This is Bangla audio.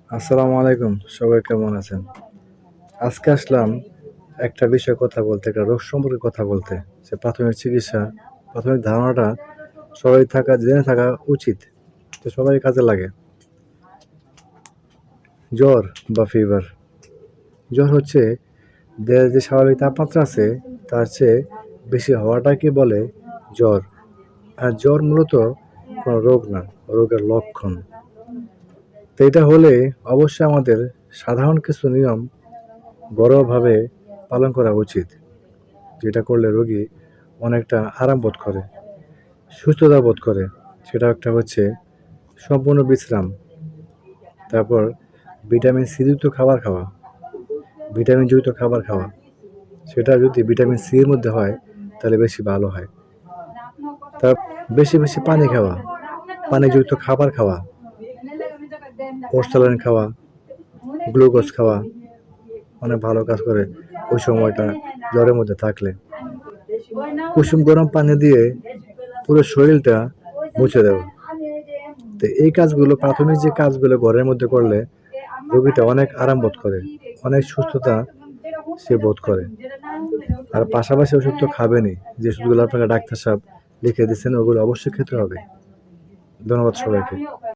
আসসালামু আলাইকুম, সবাই কেমন আছেন? আজকে আসলাম একটা বিষয়ে কথা বলতে, একটা রোগ সম্পর্কে কথা বলতে। যে প্রাথমিক চিকিৎসা, প্রাথমিক ধারণাটা সবাই জেনে থাকা উচিত। তো সবারই কাজে লাগে। জ্বর বা ফিভার। জ্বর হচ্ছে দেহের যে স্বাভাবিক তাপমাত্রা আছে তার চেয়ে বেশি হওয়াটাকে বলে জ্বর। আর জ্বর মূলত কোনো রোগ না, রোগের লক্ষণ। তো এটা হলে অবশ্যই আমাদের সাধারণ কিছু নিয়ম ঘরোয়াভাবে পালন করা উচিত। যেটা করলে রোগী অনেকটা আরাম বোধ করে, সুস্থতা বোধ করে। সেটা একটা হচ্ছে সম্পূর্ণ বিশ্রাম, তারপর ভিটামিন সি যুক্ত খাবার খাওয়া, ভিটামিন যুক্ত খাবার খাওয়া। সেটা যদি ভিটামিন সি এর মধ্যে হয় তাহলে বেশি ভালো হয়। তার বেশি বেশি পানি খাওয়া, পানিযুক্ত খাবার খাওয়া, ওরসালাইন খাওয়া, গ্লুকোজ খাওয়া অনেক ভালো কাজ করে ওই সময়টা জ্বরের মধ্যে থাকলে। কুসুম গরম পানি দিয়ে পুরো শরীরটা মুছে দেওয়া। তো এই কাজগুলো, প্রাথমিক যে কাজগুলো ঘরের মধ্যে করলে রোগীটা অনেক আরাম বোধ করে, অনেক সুস্থতা সে বোধ করে। আর পাশাপাশি ওষুধ তো খাবেনই, যে ওষুধগুলো আপনাকে ডাক্তার সাহেব লিখে দিচ্ছেন ওগুলো অবশ্যই খেতে হবে। ধন্যবাদ সবাইকে।